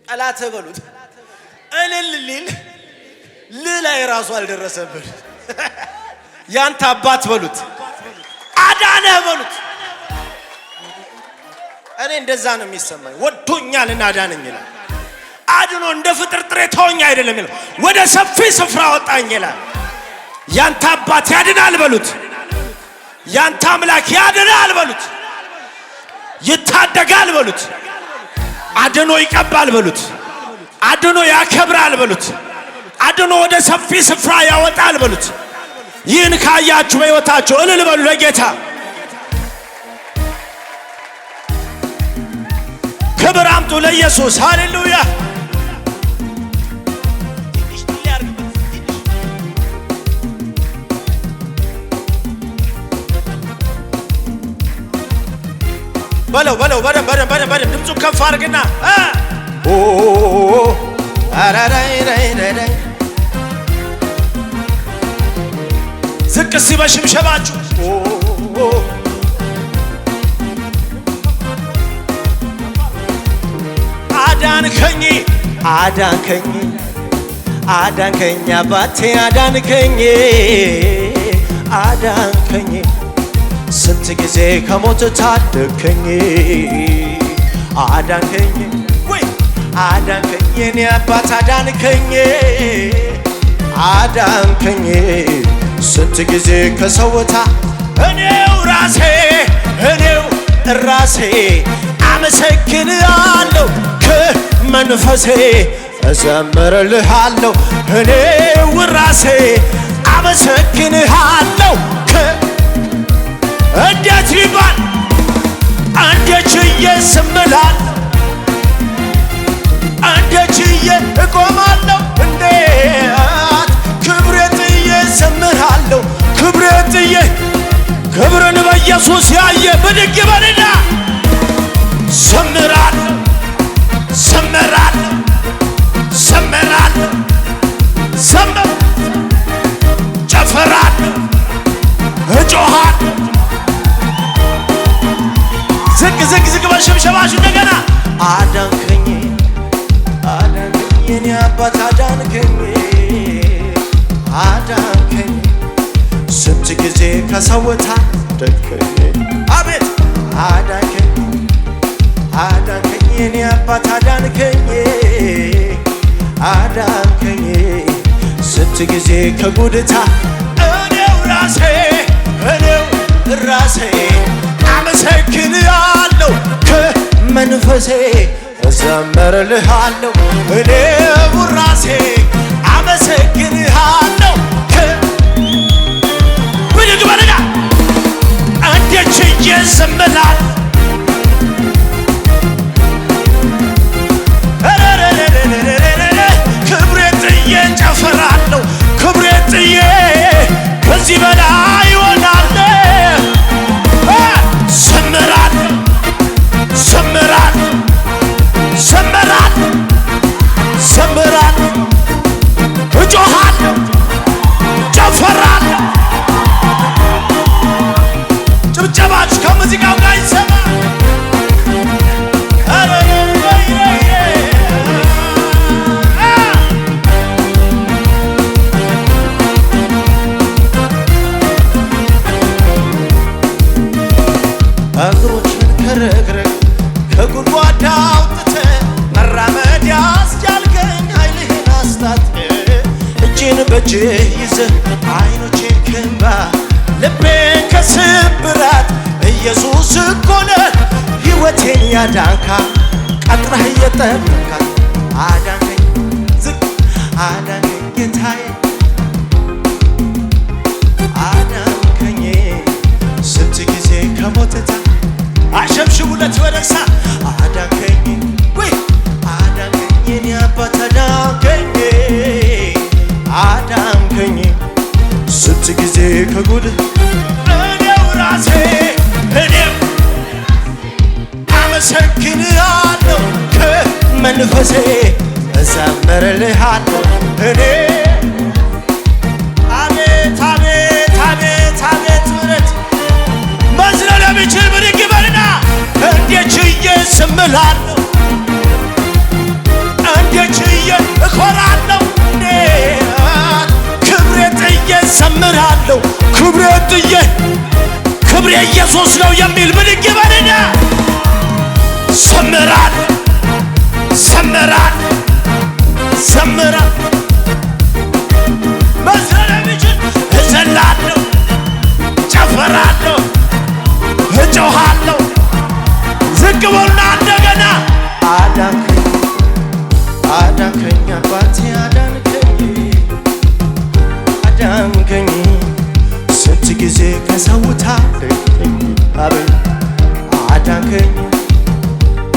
ጠላት በሉት እልል ላይ ራሱ አልደረሰብን ያንተ አባት በሉት አዳነህ በሉት እኔ እንደዛ ነው የሚሰማኝ ወዶኛልና አዳነኝ ይላል አድኖ እንደ ፍጥርጥሬ ተወኝ አይደለም ይላል ወደ ሰፊ ስፍራ ወጣኝ ይላል ያንተ አባት ያድናል በሉት ያንተ አምላክ ያድናል በሉት ይታደጋል በሉት አድኖ ይቀባል በሉት አድኖ ያከብራል በሉት አድኖ ወደ ሰፊ ስፍራ ያወጣል በሉት ይህን ካያችሁ በሕይወታችሁ እልል በሉ ለጌታ ክብር አምጡ ለኢየሱስ ሃሌሉያ በለው በደም ድምፁን ከፍ አድርግና ኦ አራራራራራ ዝቅ ሲበሽምሸባችሁ አዳንከኝ አባቴ አዳንከኝ ስንት ጊዜ ከሞት ታደከኝ አዳንከኝ የኔ አባት አዳንከኝ ስንት ጊዜ ከሰውታ እኔው ራሴ አመሰግንሃለሁ ከመንፈሴ እዘምርልሃለሁ እኔው ራሴ አመሰግንሃለሁ እንዴት ይባል እንዴት ችዬ ስምላለሁ እንዴት ችዬ እቆማለሁ እንዴት ክብሬን ጥዬ ዘምራለሁ ክብሬን ጥዬ ክብርን በኢየሱስ ያየ ብድግ በልና ዘምራለሁ ጨፍራለሁ እጮሃለሁ ዝቅ በሽብሸባሽ እንደገና አዳንከኝ የኔ አባት አዳንከኝ ስንት ጊዜ ከሰውታ ደከኝ አቤት አዳንከኝ የኔ አባት አዳንከኝ ስንት ጊዜ ከጉድታ እኔው ራሴ አመሰግንሃለሁ ከመንፈሴ እዘምርልሃለሁ እኔው ራሴ አመሰግንሃለሁ ብድግ በልና እንዴት ችዬ ዘምራለሁ ክብሬን ጥዬ ጨፍራለሁ ክብሬን ጥዬ ከዚህ በላይ ይሆናል ዘምራለሁ እጮሃለሁ ጨፍራለሁ ጭብጨባችሁ ከሙዚቃው ጋር ይሰማ እግሮችን ከረግረግ ከጉድጓድ አውጥተህ መራመድ ያስቻልከኝ ኃይልህን አስታጥቀህ እጄን በእጅህ ይዘህ ዓይኖቼን ከእንባ ልቤን ከስብራት ኢየሱስ እኮ ነህ ሕይወቴን ያዳንካት ቀጥረህ እየጠበካት አዳንከኝ አዳንከኝ ጌታዬ አዳንከኝ ስንት ጊዜ ከሞትታ አሸብሽቡለት ወደሳ አዳንከኝ የኔ አባት አዳንከኝ ስንት ጊዜ ከጉድ እኔው ራሴ አመሰግንሃለሁ ከመንፈሴ እዘምርልሃለሁ እኔ አቤት ምሕረት መዝለል የሚችል ብድግ በልና እንዴት ችዬ ዝም እላለሁ እንዴት ችዬ እኮራለሁ ክብሬ ጥዬ ዘምራለሁ ክብሬ ጥዬ ክብሬ ኢየሱስ ነው የሚል ብድግ ይበልና ዘምራለሁ ዘምራለሁ ዘምራለሁ መዝለምችን እዘላለሁ ጨፍራለሁ እጮሃለሁ ዝቅ በሉና እንደገና አዳንከኝ አዳንከኝ አባቴ አዳንከኝ አዳንከኝ ስንት ጊዜ ከሰው ታደገኝ አቤት አዳንከኝ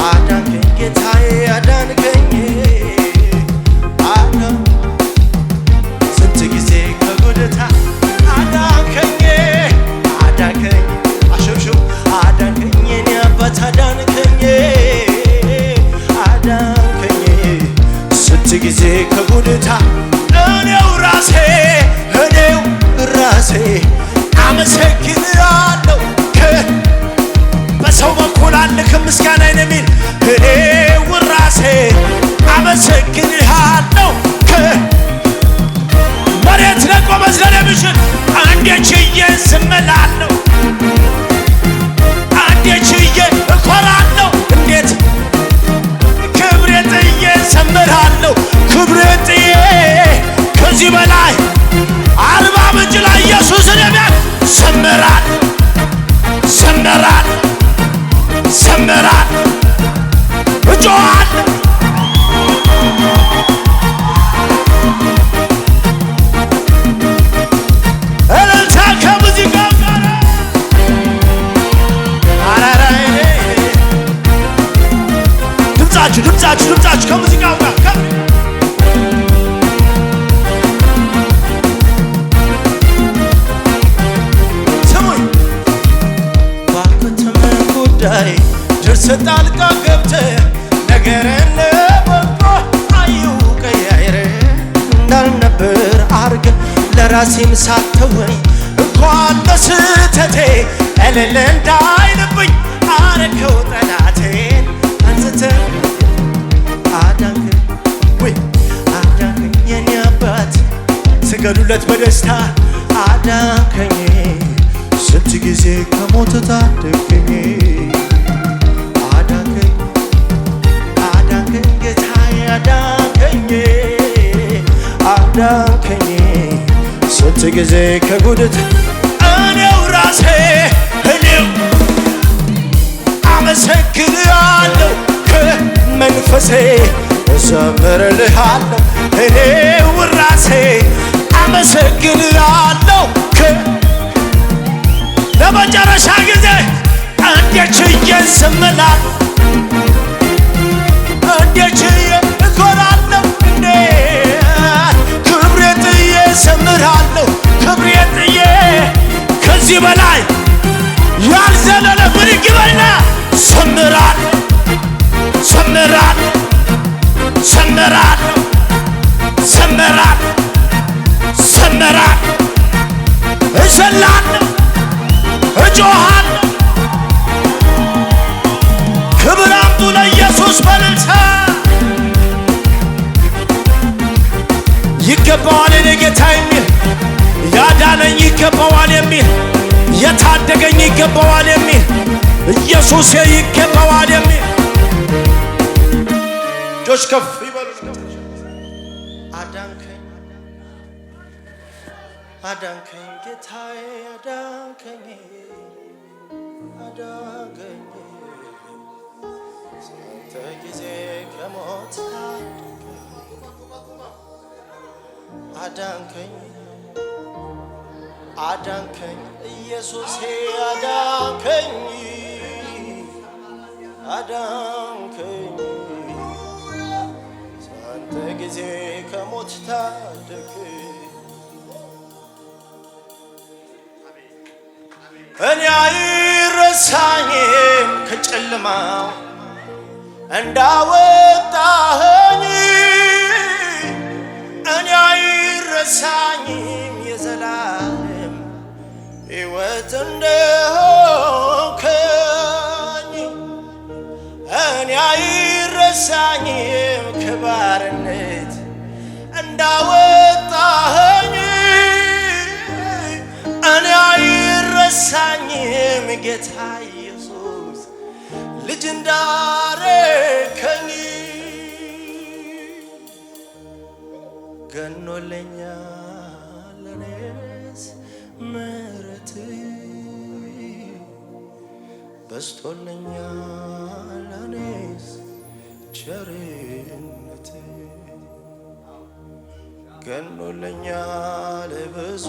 አዳንከኝ ጌታዬ አዳንከኝ ስንት ጊዜ ከጉድታ አዳንከኝ አዳንከኝ አሸብሽብ አዳንከኝ የኔ አባት አዳንከኝ አዳንከኝ ስንት ጊዜ ከጉድታ እኔው ራሴ አመሰግንሃለሁ በሰው በኩል አልክም ምስጋናዬን የሚል እኔው ራሴ አመሰግንሃለሁ መሬት ለቆ መዝለል የሚችል እንዴት ችዬ ዝም እላለሁ እንዴት ችዬ እኮራለሁ እንዴት ክብሬ ጥዬ ዘምራለሁ ክብሬ ጥዬ ከዚህ በላይ አርባ ምንጭ ላይ ኢየሱስን የሚያል ዘምራለሁ ዘምራለሁ ዘምራለሁ እጮሃለሁ እልልታ ከሙዚቃው ጋር ድምፃችሁ ከሙዚቃው ጋር ስሙኝ ባንተም ጉዳይ ደርሰህ ጣልቃ ገብተህ ነገርን በጎ አዩ ቀያይረህ እንዳልነበር አርገህ ለራሴም ሳትተወኝ እንኳን ለስህተቴ እልል እንዳይልብኝ አረከው ጠላቴን አንስተህ አዳንከኝ ወይ አዳንከኝ የኔ አባት ስገዱለት በደስታ አዳንከኝ ስንት ጊዜ ከሞት ታደገኝ አዳንከኝ አዳንከኝ ጌታዬ አዳንከኝ አዳንከኝ ስንት ጊዜ ከጉድት እኔው ራሴ አመሰግንሃለሁ ከመንፈሴ እዘምርልሃለሁ እኔው ራሴ አመሰግንሃለሁ ለመጨረሻ ጊዜ እንዴት ችዬ ዝም እላለሁ እንዴት ችዬ እኮራለሁ ክብሬ ጥዬ ዘምራለሁ ክብሬ ጥዬ ከዚህ በላይ ያልዘለለ ብድግ በልና ዘምራለሁ ዘምራለሁ ዘምራለሁ ዘምራለሁ ዘምራለሁ እዘላለሁ እጮሃለሁ ክብር አምጡ ለኢየሱስ በእልልታ ይገባዋል የኔ ጌታ የሚል ያዳነኝ ይገባዋል የሚል የታደገኝ ይገባዋል የሚል ኢየሱስ ይገባዋል የሚል እጆች ከፍ ይበሉ አዳንከኝ አዳንከኝ ጌታዬ አዳንከኝ አዳንከኝ ስንት ጊዜ ከሞት አዳንከኝ አዳንከኝ ኢየሱሴ አዳንከኝ አዳንከኝ ስንት ጊዜ ከሞት ታደገኝ እኔ አይረሳኝም ከጨለማው እንዳወጣኸኝ እኔ አይረሳኝም የዘላለም ሕይወት እንደሆንከኝ እኔ አይረሳኝም ከባርነት እንዳወጣኸኝ እኔ አይረሳኝም ጌታ ኢየሱስ ልጅ እንዳረከኝ ገኖልኛል እኔስ ምሕረት በዝቶልኛል እኔስ ቸርነት ገኖልኛል ብዙ